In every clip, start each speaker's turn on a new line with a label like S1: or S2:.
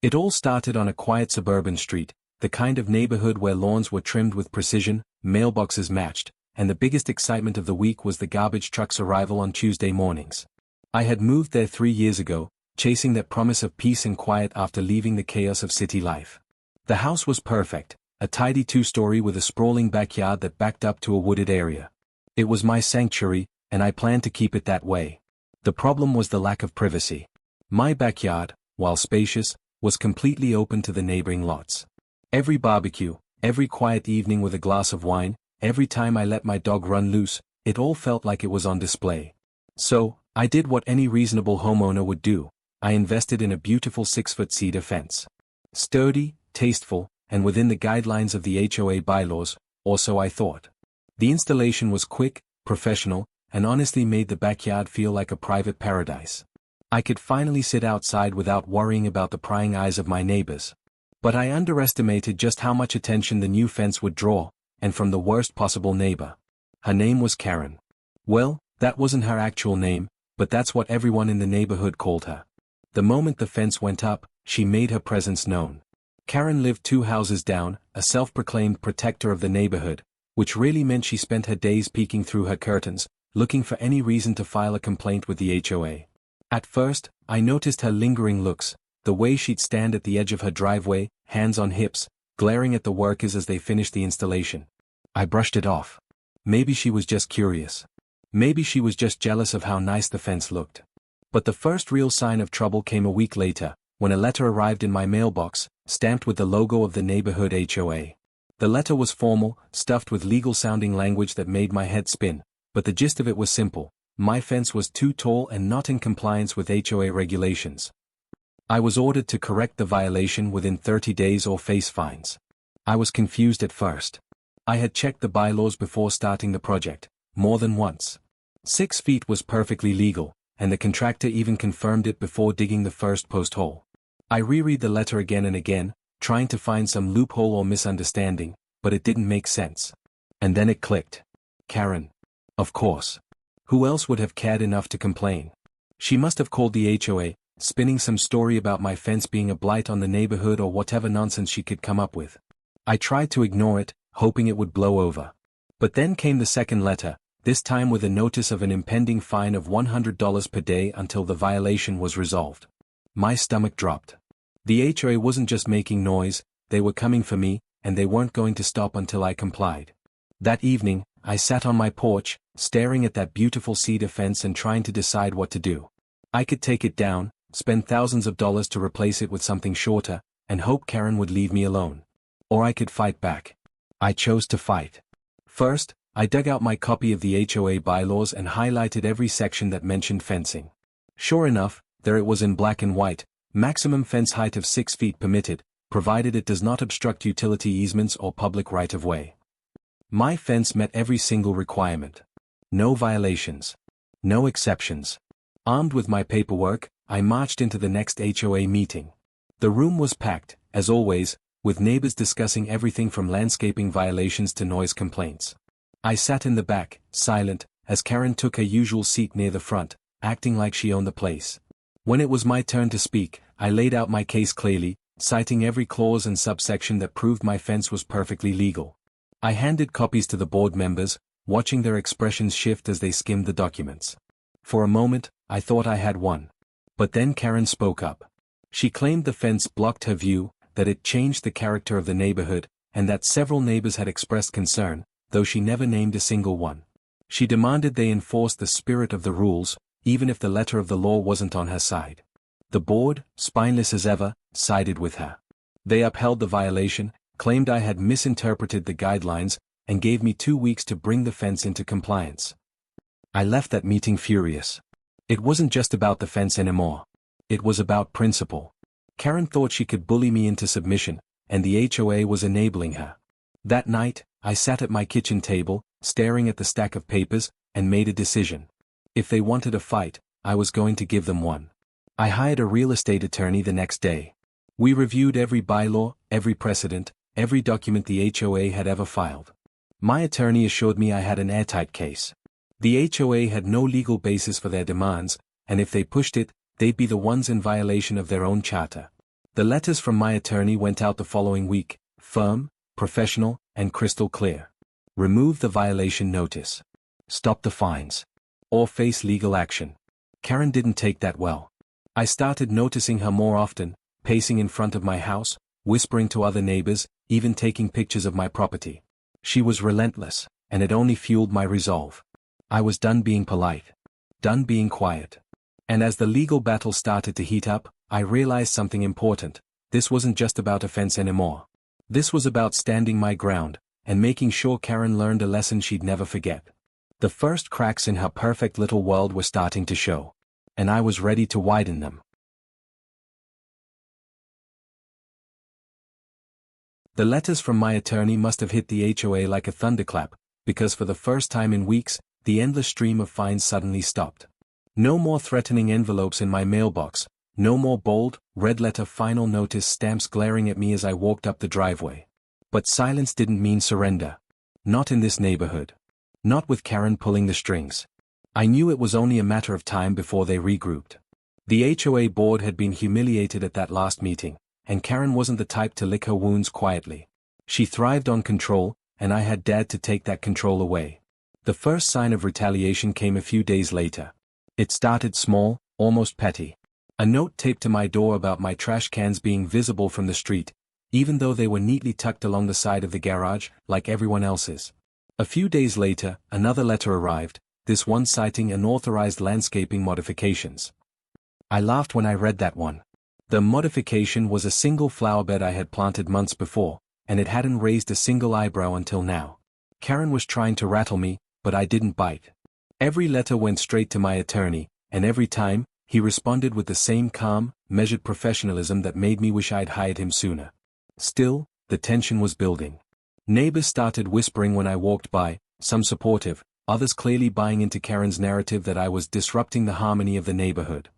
S1: It all started on a quiet suburban street, the kind of neighborhood where lawns were trimmed with precision, mailboxes matched, and the biggest excitement of the week was the garbage truck's arrival on Tuesday mornings. I had moved there 3 years ago, chasing that promise of peace and quiet after leaving the chaos of city life. The house was perfect, a tidy 2-story with a sprawling backyard that backed up to a wooded area. It was my sanctuary, and I planned to keep it that way. The problem was the lack of privacy. My backyard, while spacious, was completely open to the neighboring lots. Every barbecue, every quiet evening with a glass of wine, every time I let my dog run loose, it all felt like it was on display. So, I did what any reasonable homeowner would do. I invested in a beautiful 6-foot cedar fence. Sturdy, tasteful, and within the guidelines of the HOA bylaws, or so I thought. The installation was quick, professional, and honestly made the backyard feel like a private paradise. I could finally sit outside without worrying about the prying eyes of my neighbors. But I underestimated just how much attention the new fence would draw, and from the worst possible neighbor. Her name was Karen. Well, that wasn't her actual name, but that's what everyone in the neighborhood called her. The moment the fence went up, she made her presence known. Karen lived 2 houses down, a self-proclaimed protector of the neighborhood, which really meant she spent her days peeking through her curtains, looking for any reason to file a complaint with the HOA. At first, I noticed her lingering looks, the way she'd stand at the edge of her driveway, hands on hips, glaring at the workers as they finished the installation. I brushed it off. Maybe she was just curious. Maybe she was just jealous of how nice the fence looked. But the first real sign of trouble came a week later, when a letter arrived in my mailbox, stamped with the logo of the neighborhood HOA. The letter was formal, stuffed with legal-sounding language that made my head spin, but the gist of it was simple. My fence was too tall and not in compliance with HOA regulations. I was ordered to correct the violation within 30 days or face fines. I was confused at first. I had checked the bylaws before starting the project, more than once. 6 feet was perfectly legal, and the contractor even confirmed it before digging the first post hole. I reread the letter again and again, trying to find some loophole or misunderstanding, but it didn't make sense. And then it clicked. Karen. Of course. Who else would have cared enough to complain? She must have called the HOA, spinning some story about my fence being a blight on the neighborhood or whatever nonsense she could come up with. I tried to ignore it, hoping it would blow over. But then came the second letter, this time with a notice of an impending fine of $100 per day until the violation was resolved. My stomach dropped. The HOA wasn't just making noise, they were coming for me, and they weren't going to stop until I complied. That evening, I sat on my porch, staring at that beautiful cedar fence and trying to decide what to do. I could take it down, spend thousands of dollars to replace it with something shorter, and hope Karen would leave me alone. Or I could fight back. I chose to fight. First, I dug out my copy of the HOA bylaws and highlighted every section that mentioned fencing. Sure enough, there it was in black and white, maximum fence height of 6 feet permitted, provided it does not obstruct utility easements or public right-of-way. My fence met every single requirement. No violations. No exceptions. Armed with my paperwork, I marched into the next HOA meeting. The room was packed, as always, with neighbors discussing everything from landscaping violations to noise complaints. I sat in the back, silent, as Karen took her usual seat near the front, acting like she owned the place. When it was my turn to speak, I laid out my case clearly, citing every clause and subsection that proved my fence was perfectly legal. I handed copies to the board members, watching their expressions shift as they skimmed the documents. For a moment, I thought I had won. But then Karen spoke up. She claimed the fence blocked her view, that it changed the character of the neighborhood, and that several neighbors had expressed concern, though she never named a single one. She demanded they enforce the spirit of the rules, even if the letter of the law wasn't on her side. The board, spineless as ever, sided with her. They upheld the violation, claimed I had misinterpreted the guidelines, and gave me 2 weeks to bring the fence into compliance. I left that meeting furious. It wasn't just about the fence anymore. It was about principle. Karen thought she could bully me into submission, and the HOA was enabling her. That night, I sat at my kitchen table, staring at the stack of papers, and made a decision. If they wanted a fight, I was going to give them one. I hired a real estate attorney the next day. We reviewed every bylaw, every precedent, every document the HOA had ever filed. My attorney assured me I had an airtight case. The HOA had no legal basis for their demands, and if they pushed it, they'd be the ones in violation of their own charter. The letters from my attorney went out the following week: firm, professional, and crystal clear. Remove the violation notice. Stop the fines. Or face legal action. Karen didn't take that well. I started noticing her more often, pacing in front of my house, whispering to other neighbors, even taking pictures of my property. She was relentless, and it only fueled my resolve. I was done being polite. Done being quiet. And as the legal battle started to heat up, I realized something important. This wasn't just about offense anymore. This was about standing my ground, and making sure Karen learned a lesson she'd never forget. The first cracks in her perfect little world were starting to show. And I was ready to widen them. The letters from my attorney must have hit the HOA like a thunderclap, because for the first time in weeks, the endless stream of fines suddenly stopped. No more threatening envelopes in my mailbox, no more bold, red-letter final notice stamps glaring at me as I walked up the driveway. But silence didn't mean surrender. Not in this neighborhood. Not with Karen pulling the strings. I knew it was only a matter of time before they regrouped. The HOA board had been humiliated at that last meeting, and Karen wasn't the type to lick her wounds quietly. She thrived on control, and I had dared to take that control away. The first sign of retaliation came a few days later. It started small, almost petty. A note taped to my door about my trash cans being visible from the street, even though they were neatly tucked along the side of the garage, like everyone else's. A few days later, another letter arrived, this one citing unauthorized landscaping modifications. I laughed when I read that one. The modification was a single flower bed I had planted months before, and it hadn't raised a single eyebrow until now. Karen was trying to rattle me, but I didn't bite. Every letter went straight to my attorney, and every time, he responded with the same calm, measured professionalism that made me wish I'd hired him sooner. Still, the tension was building. Neighbors started whispering when I walked by, some supportive, others clearly buying into Karen's narrative that I was disrupting the harmony of the neighborhood.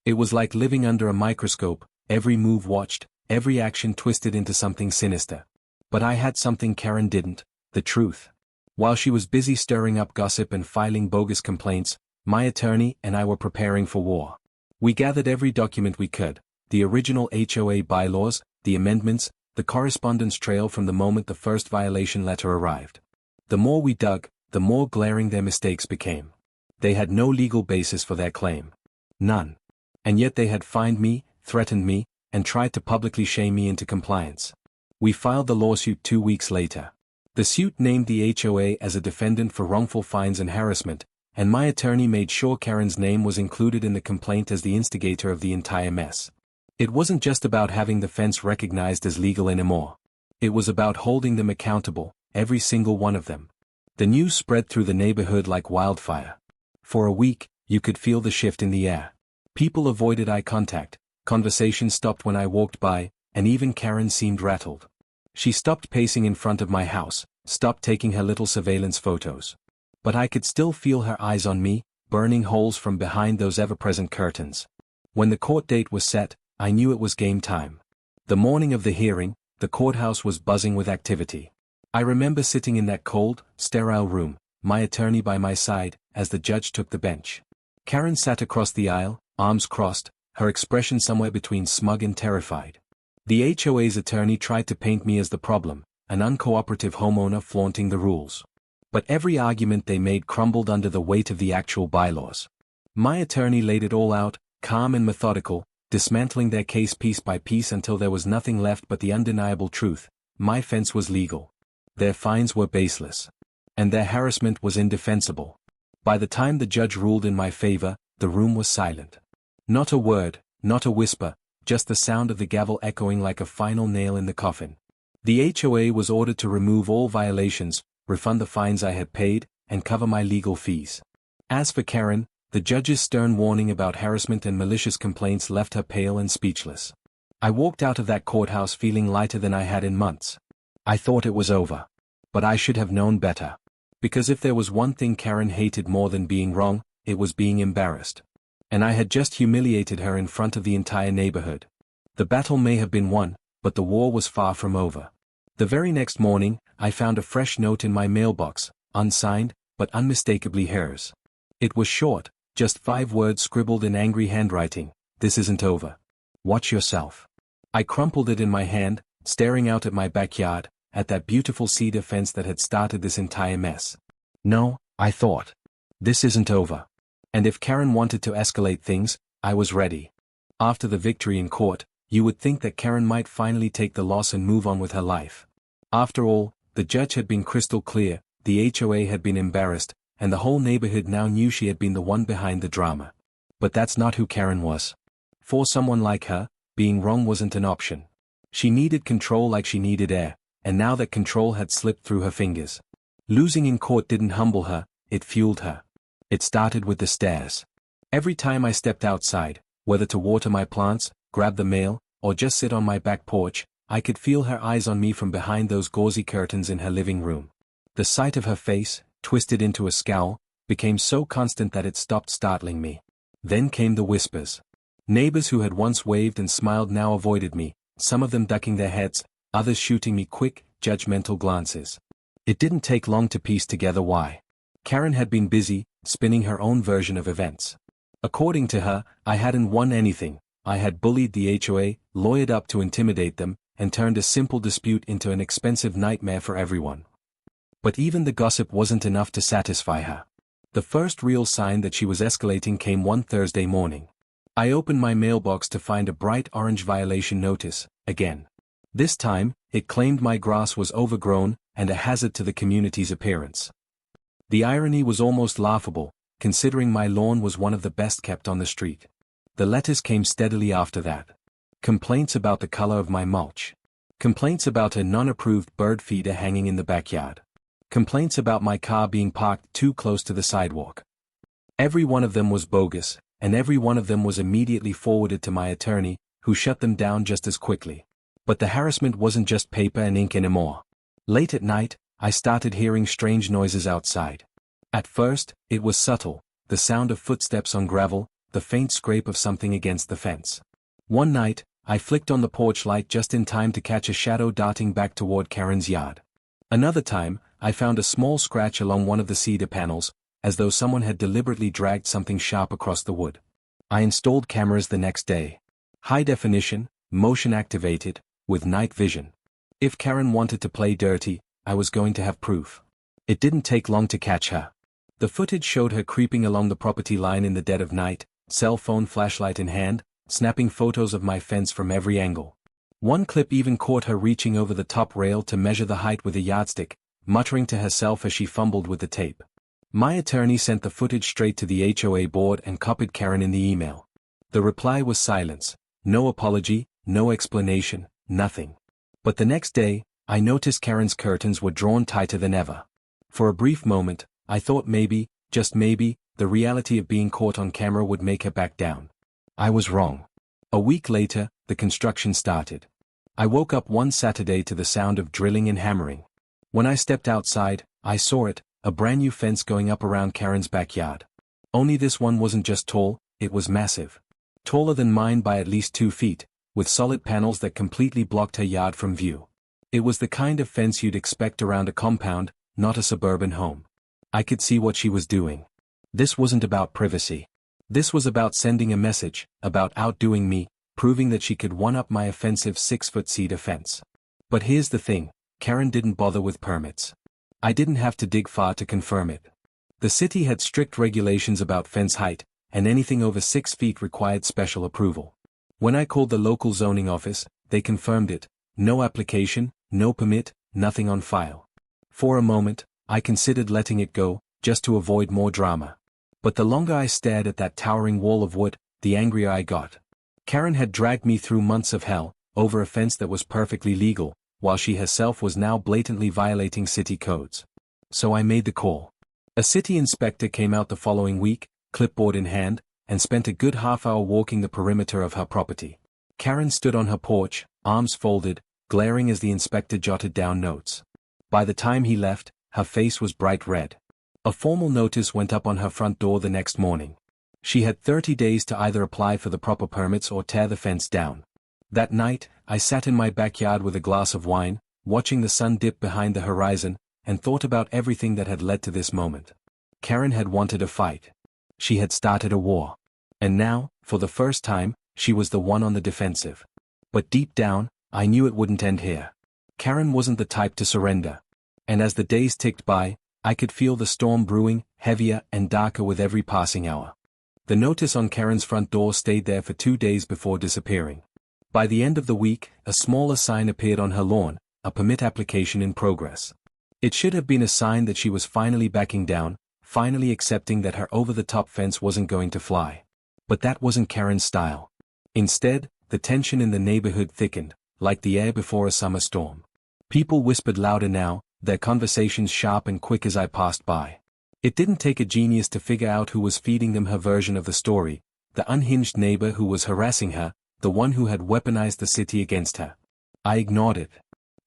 S1: It was like living under a microscope, every move watched, every action twisted into something sinister. But I had something Karen didn't: the truth. While she was busy stirring up gossip and filing bogus complaints, my attorney and I were preparing for war. We gathered every document we could: the original HOA bylaws, the amendments, the correspondence trail from the moment the first violation letter arrived. The more we dug, the more glaring their mistakes became. They had no legal basis for their claim. None. And yet they had fined me, threatened me, and tried to publicly shame me into compliance. We filed the lawsuit 2 weeks later. The suit named the HOA as a defendant for wrongful fines and harassment, and my attorney made sure Karen's name was included in the complaint as the instigator of the entire mess. It wasn't just about having the fence recognized as legal anymore. It was about holding them accountable, every single one of them. The news spread through the neighborhood like wildfire. For a week, you could feel the shift in the air. People avoided eye contact, conversation stopped when I walked by, and even Karen seemed rattled. She stopped pacing in front of my house, stopped taking her little surveillance photos. But I could still feel her eyes on me, burning holes from behind those ever-present curtains. When the court date was set, I knew it was game time. The morning of the hearing, the courthouse was buzzing with activity. I remember sitting in that cold, sterile room, my attorney by my side, as the judge took the bench. Karen sat across the aisle, arms crossed, her expression somewhere between smug and terrified. The HOA's attorney tried to paint me as the problem, an uncooperative homeowner flaunting the rules. But every argument they made crumbled under the weight of the actual bylaws. My attorney laid it all out, calm and methodical, dismantling their case piece by piece until there was nothing left but the undeniable truth: my fence was legal. Their fines were baseless. And their harassment was indefensible. By the time the judge ruled in my favor, the room was silent. Not a word, not a whisper, just the sound of the gavel echoing like a final nail in the coffin. The HOA was ordered to remove all violations, refund the fines I had paid, and cover my legal fees. As for Karen, the judge's stern warning about harassment and malicious complaints left her pale and speechless. I walked out of that courthouse feeling lighter than I had in months. I thought it was over. But I should have known better. Because if there was one thing Karen hated more than being wrong, it was being embarrassed. And I had just humiliated her in front of the entire neighborhood. The battle may have been won, but the war was far from over. The very next morning, I found a fresh note in my mailbox, unsigned, but unmistakably hers. It was short, just 5 words scribbled in angry handwriting: "This isn't over. Watch yourself." I crumpled it in my hand, staring out at my backyard, at that beautiful cedar fence that had started this entire mess. No, I thought. This isn't over. And if Karen wanted to escalate things, I was ready. After the victory in court, you would think that Karen might finally take the loss and move on with her life. After all, the judge had been crystal clear, the HOA had been embarrassed, and the whole neighborhood now knew she had been the one behind the drama. But that's not who Karen was. For someone like her, being wrong wasn't an option. She needed control like she needed air, and now that control had slipped through her fingers. Losing in court didn't humble her, it fueled her. It started with the stairs. Every time I stepped outside, whether to water my plants, grab the mail, or just sit on my back porch, I could feel her eyes on me from behind those gauzy curtains in her living room. The sight of her face, twisted into a scowl, became so constant that it stopped startling me. Then came the whispers. Neighbors who had once waved and smiled now avoided me, some of them ducking their heads, others shooting me quick, judgmental glances. It didn't take long to piece together why. Karen had been busy, spinning her own version of events. According to her, I hadn't won anything. I had bullied the HOA, lawyered up to intimidate them, and turned a simple dispute into an expensive nightmare for everyone. But even the gossip wasn't enough to satisfy her. The first real sign that she was escalating came one Thursday morning. I opened my mailbox to find a bright orange violation notice, again. This time, it claimed my grass was overgrown and a hazard to the community's appearance. The irony was almost laughable, considering my lawn was one of the best kept on the street. The letters came steadily after that. Complaints about the color of my mulch. Complaints about a non-approved bird feeder hanging in the backyard. Complaints about my car being parked too close to the sidewalk. Every one of them was bogus, and every one of them was immediately forwarded to my attorney, who shut them down just as quickly. But the harassment wasn't just paper and ink anymore. Late at night, I started hearing strange noises outside. At first, it was subtle, the sound of footsteps on gravel, the faint scrape of something against the fence. One night, I flicked on the porch light just in time to catch a shadow darting back toward Karen's yard. Another time, I found a small scratch along one of the cedar panels, as though someone had deliberately dragged something sharp across the wood. I installed cameras the next day. High definition, motion activated, with night vision. If Karen wanted to play dirty, I was going to have proof. It didn't take long to catch her. The footage showed her creeping along the property line in the dead of night, cell phone flashlight in hand, snapping photos of my fence from every angle. One clip even caught her reaching over the top rail to measure the height with a yardstick, muttering to herself as she fumbled with the tape. My attorney sent the footage straight to the HOA board and copied Karen in the email. The reply was silence. No apology, no explanation, nothing. But the next day, I noticed Karen's curtains were drawn tighter than ever. For a brief moment, I thought maybe, just maybe, the reality of being caught on camera would make her back down. I was wrong. A week later, the construction started. I woke up one Saturday to the sound of drilling and hammering. When I stepped outside, I saw it, a brand new fence going up around Karen's backyard. Only this one wasn't just tall, it was massive. Taller than mine by at least 2 feet, with solid panels that completely blocked her yard from view. It was the kind of fence you'd expect around a compound, not a suburban home. I could see what she was doing. This wasn't about privacy. This was about sending a message, about outdoing me, proving that she could one-up my offensive 6-foot cedar fence. But here's the thing, Karen didn't bother with permits. I didn't have to dig far to confirm it. The city had strict regulations about fence height, and anything over 6 feet required special approval. When I called the local zoning office, they confirmed it. No application, no permit, nothing on file. For a moment, I considered letting it go, just to avoid more drama. But the longer I stared at that towering wall of wood, the angrier I got. Karen had dragged me through months of hell, over a fence that was perfectly legal, while she herself was now blatantly violating city codes. So I made the call. A city inspector came out the following week, clipboard in hand, and spent a good half-hour walking the perimeter of her property. Karen stood on her porch, arms folded, glaring as the inspector jotted down notes. By the time he left, her face was bright red. A formal notice went up on her front door the next morning. She had 30 days to either apply for the proper permits or tear the fence down. That night, I sat in my backyard with a glass of wine, watching the sun dip behind the horizon, and thought about everything that had led to this moment. Karen had wanted a fight. She had started a war. And now, for the first time, she was the one on the defensive. But deep down, I knew it wouldn't end here. Karen wasn't the type to surrender. And as the days ticked by, I could feel the storm brewing, heavier and darker with every passing hour. The notice on Karen's front door stayed there for 2 days before disappearing. By the end of the week, a smaller sign appeared on her lawn, a permit application in progress. It should have been a sign that she was finally backing down, finally accepting that her over-the-top fence wasn't going to fly. But that wasn't Karen's style. Instead, the tension in the neighborhood thickened, like the air before a summer storm. People whispered louder now, their conversations sharp and quick as I passed by. It didn't take a genius to figure out who was feeding them her version of the story, the unhinged neighbor who was harassing her, the one who had weaponized the city against her. I ignored it.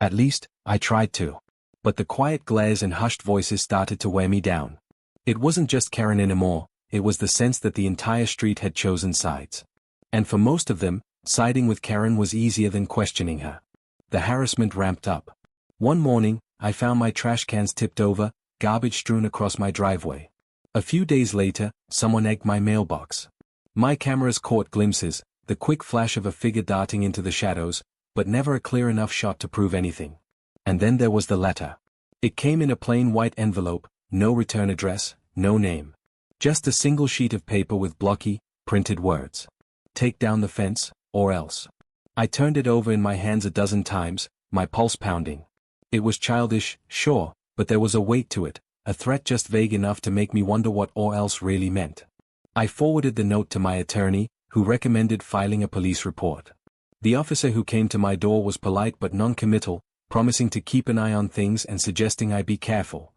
S1: At least, I tried to. But the quiet glares and hushed voices started to wear me down. It wasn't just Karen anymore, it was the sense that the entire street had chosen sides. And for most of them, siding with Karen was easier than questioning her. The harassment ramped up. One morning, I found my trash cans tipped over, garbage strewn across my driveway. A few days later, someone egged my mailbox. My cameras caught glimpses, the quick flash of a figure darting into the shadows, but never a clear enough shot to prove anything. And then there was the letter. It came in a plain white envelope, no return address, no name. Just a single sheet of paper with blocky, printed words. Take down the fence, or else. I turned it over in my hands a dozen times, my pulse pounding. It was childish, sure, but there was a weight to it, a threat just vague enough to make me wonder what or else really meant. I forwarded the note to my attorney, who recommended filing a police report. The officer who came to my door was polite but non-committal, promising to keep an eye on things and suggesting I be careful.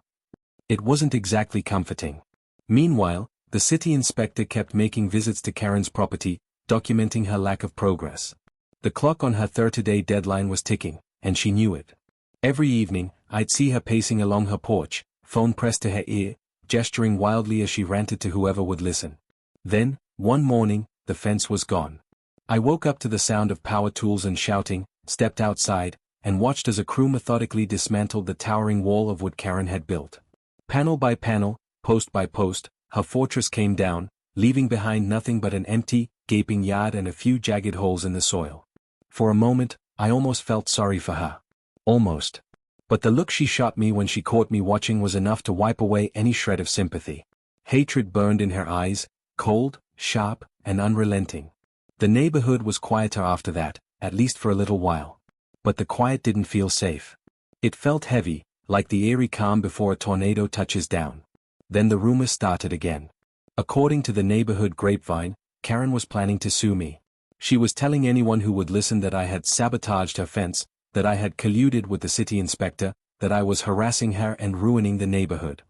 S1: It wasn't exactly comforting. Meanwhile, the city inspector kept making visits to Karen's property, documenting her lack of progress. The clock on her 30-day deadline was ticking, and she knew it. Every evening, I'd see her pacing along her porch, phone pressed to her ear, gesturing wildly as she ranted to whoever would listen. Then, one morning, the fence was gone. I woke up to the sound of power tools and shouting, stepped outside, and watched as a crew methodically dismantled the towering wall of wood Karen had built. Panel by panel, post by post, her fortress came down, leaving behind nothing but an empty, gaping yard and a few jagged holes in the soil. For a moment, I almost felt sorry for her. Almost. But the look she shot me when she caught me watching was enough to wipe away any shred of sympathy. Hatred burned in her eyes, cold, sharp, and unrelenting. The neighborhood was quieter after that, at least for a little while. But the quiet didn't feel safe. It felt heavy, like the eerie calm before a tornado touches down. Then the rumors started again. According to the neighborhood grapevine, Karen was planning to sue me. She was telling anyone who would listen that I had sabotaged her fence, that I had colluded with the city inspector, that I was harassing her and ruining the neighborhood.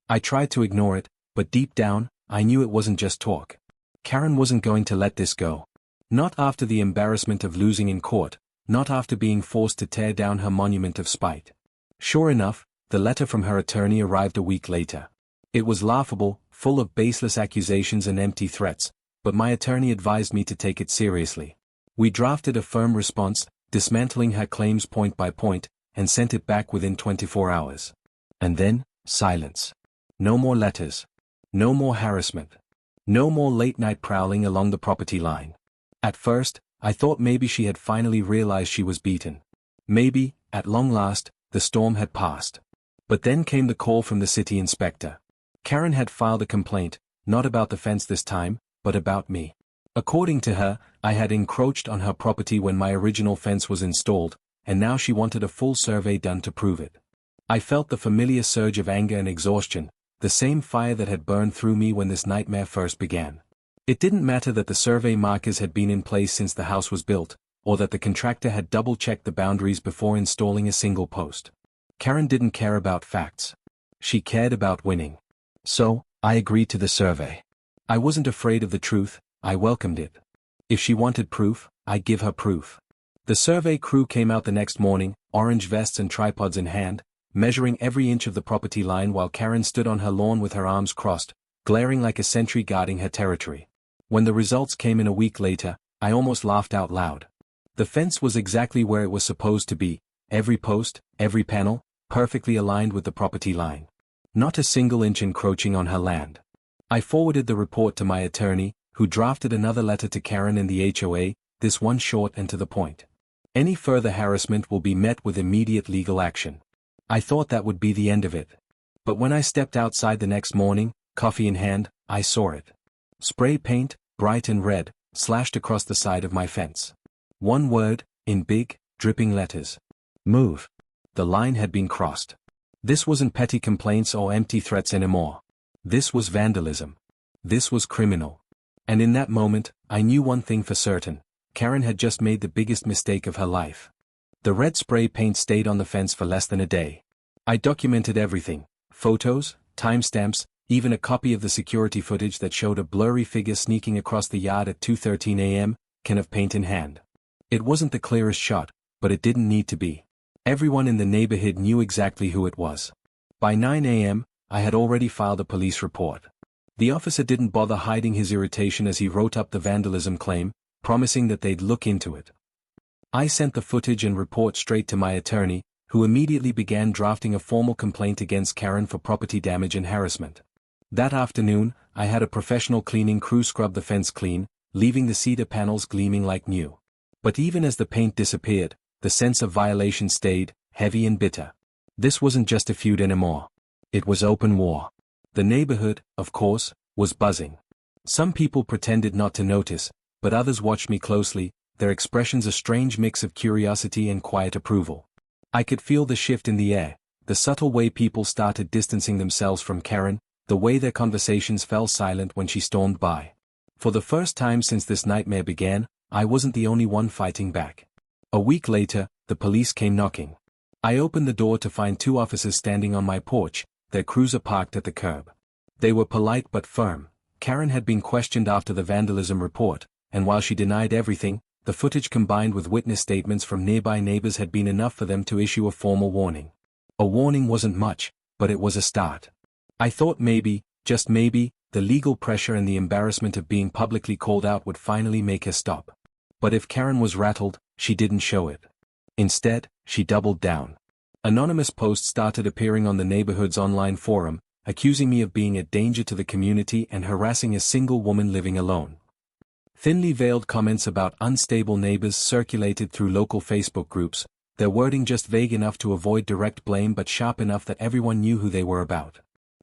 S1: I tried to ignore it, but deep down, I knew it wasn't just talk. Karen wasn't going to let this go. Not after the embarrassment of losing in court, not after being forced to tear down her monument of spite. Sure enough, the letter from her attorney arrived a week later. It was laughable, full of baseless accusations and empty threats, but my attorney advised me to take it seriously. We drafted a firm response, dismantling her claims point by point, and sent it back within 24 hours. And then, silence. No more letters. No more harassment. No more late-night prowling along the property line. At first, I thought maybe she had finally realized she was beaten. Maybe, at long last, the storm had passed. But then came the call from the city inspector. Karen had filed a complaint, not about the fence this time, but about me. According to her, I had encroached on her property when my original fence was installed, and now she wanted a full survey done to prove it. I felt the familiar surge of anger and exhaustion, the same fire that had burned through me when this nightmare first began. It didn't matter that the survey markers had been in place since the house was built, or that the contractor had double-checked the boundaries before installing a single post. Karen didn't care about facts. She cared about winning. So, I agreed to the survey. I wasn't afraid of the truth, I welcomed it. If she wanted proof, I'd give her proof. The survey crew came out the next morning, orange vests and tripods in hand, measuring every inch of the property line while Karen stood on her lawn with her arms crossed, glaring like a sentry guarding her territory. When the results came in a week later, I almost laughed out loud. The fence was exactly where it was supposed to be, every post, every panel, perfectly aligned with the property line. Not a single inch encroaching on her land. I forwarded the report to my attorney, who drafted another letter to Karen and the HOA, this one short and to the point. Any further harassment will be met with immediate legal action. I thought that would be the end of it. But when I stepped outside the next morning, coffee in hand, I saw it. Spray paint, bright and red, slashed across the side of my fence. One word, in big, dripping letters. Move. The line had been crossed. This wasn't petty complaints or empty threats anymore. This was vandalism. This was criminal. And in that moment, I knew one thing for certain. Karen had just made the biggest mistake of her life. The red spray paint stayed on the fence for less than a day. I documented everything. Photos, timestamps, even a copy of the security footage that showed a blurry figure sneaking across the yard at 2:13 a.m., can of paint in hand. It wasn't the clearest shot, but it didn't need to be. Everyone in the neighborhood knew exactly who it was. By 9 a.m., I had already filed a police report. The officer didn't bother hiding his irritation as he wrote up the vandalism claim, promising that they'd look into it. I sent the footage and report straight to my attorney, who immediately began drafting a formal complaint against Karen for property damage and harassment. That afternoon, I had a professional cleaning crew scrub the fence clean, leaving the cedar panels gleaming like new. But even as the paint disappeared, the sense of violation stayed, heavy and bitter. This wasn't just a feud anymore. It was open war. The neighborhood, of course, was buzzing. Some people pretended not to notice, but others watched me closely, their expressions a strange mix of curiosity and quiet approval. I could feel the shift in the air, the subtle way people started distancing themselves from Karen, the way their conversations fell silent when she stormed by. For the first time since this nightmare began, I wasn't the only one fighting back. A week later, the police came knocking. I opened the door to find two officers standing on my porch, their cruiser parked at the curb. They were polite but firm. Karen had been questioned after the vandalism report, and while she denied everything, the footage combined with witness statements from nearby neighbors had been enough for them to issue a formal warning. A warning wasn't much, but it was a start. I thought maybe, just maybe, the legal pressure and the embarrassment of being publicly called out would finally make her stop. But if Karen was rattled, she didn't show it. Instead, she doubled down. Anonymous posts started appearing on the neighborhood's online forum, accusing me of being a danger to the community and harassing a single woman living alone. Thinly veiled comments about unstable neighbors circulated through local Facebook groups, their wording just vague enough to avoid direct blame but sharp enough that everyone knew who they were about.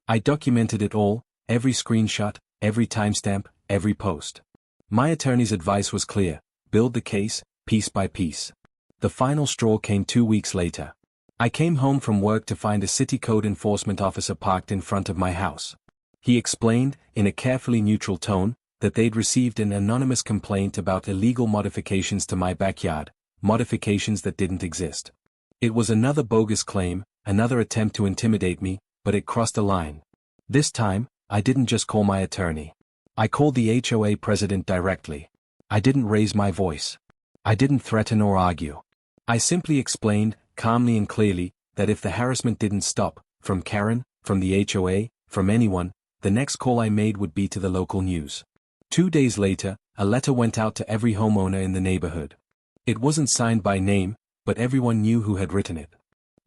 S1: I documented it all, every screenshot, every timestamp, every post. My attorney's advice was clear: build the case, piece by piece. The final straw came 2 weeks later. I came home from work to find a city code enforcement officer parked in front of my house. He explained, in a carefully neutral tone, that they'd received an anonymous complaint about illegal modifications to my backyard, modifications that didn't exist. It was another bogus claim, another attempt to intimidate me, but it crossed a line. This time, I didn't just call my attorney. I called the HOA president directly. I didn't raise my voice. I didn't threaten or argue. I simply explained, calmly and clearly, that if the harassment didn't stop, from Karen, from the HOA, from anyone, the next call I made would be to the local news. 2 days later, a letter went out to every homeowner in the neighborhood. It wasn't signed by name, but everyone knew who had written it.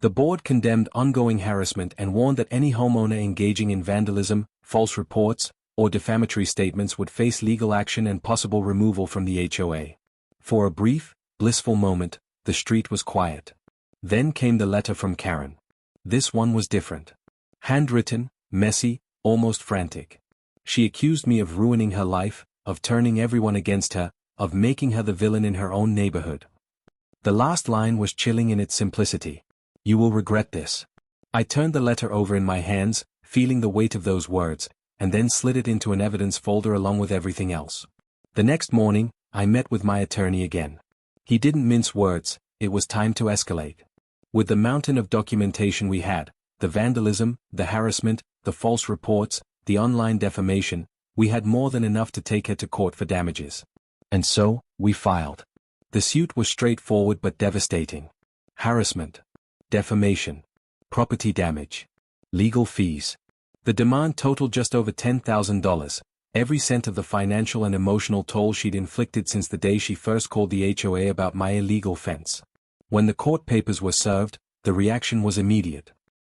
S1: The board condemned ongoing harassment and warned that any homeowner engaging in vandalism, false reports, or defamatory statements would face legal action and possible removal from the HOA. For a brief, blissful moment, the street was quiet. Then came the letter from Karen. This one was different. Handwritten, messy, almost frantic. She accused me of ruining her life, of turning everyone against her, of making her the villain in her own neighborhood. The last line was chilling in its simplicity. You will regret this. I turned the letter over in my hands, feeling the weight of those words, and then slid it into an evidence folder along with everything else. The next morning, I met with my attorney again. He didn't mince words, it was time to escalate. With the mountain of documentation we had, the vandalism, the harassment, the false reports, the online defamation, we had more than enough to take her to court for damages. And so, we filed. The suit was straightforward but devastating. Harassment. Defamation. Property damage. Legal fees. The demand totaled just over $10,000, every cent of the financial and emotional toll she'd inflicted since the day she first called the HOA about my illegal fence. When the court papers were served, the reaction was immediate.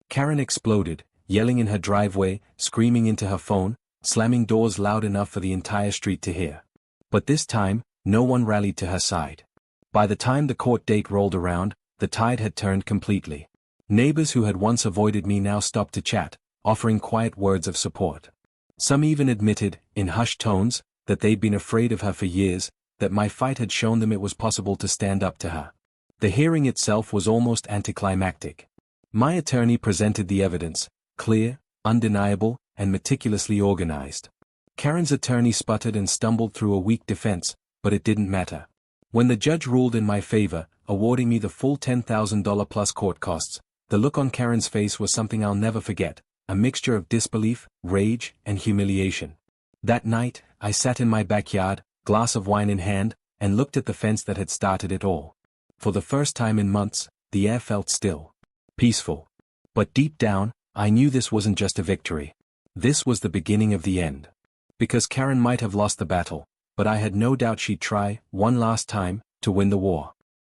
S1: Karen exploded, yelling in her driveway, screaming into her phone, slamming doors loud enough for the entire street to hear. But this time, no one rallied to her side. By the time the court date rolled around, the tide had turned completely. Neighbors who had once avoided me now stopped to chat, offering quiet words of support. Some even admitted, in hushed tones, that they'd been afraid of her for years, that my fight had shown them it was possible to stand up to her. The hearing itself was almost anticlimactic. My attorney presented the evidence, clear, undeniable, and meticulously organized. Karen's attorney sputtered and stumbled through a weak defense, but it didn't matter. When the judge ruled in my favor, awarding me the full $10,000 plus court costs, the look on Karen's face was something I'll never forget, a mixture of disbelief, rage, and humiliation. That night, I sat in my backyard, glass of wine in hand, and looked at the fence that had started it all. For the first time in months, the air felt still. Peaceful. But deep down, I knew this wasn't just a victory. This was the beginning of the end. Because Karen might have lost the battle, but I had no doubt she'd try, one last time, to win the war.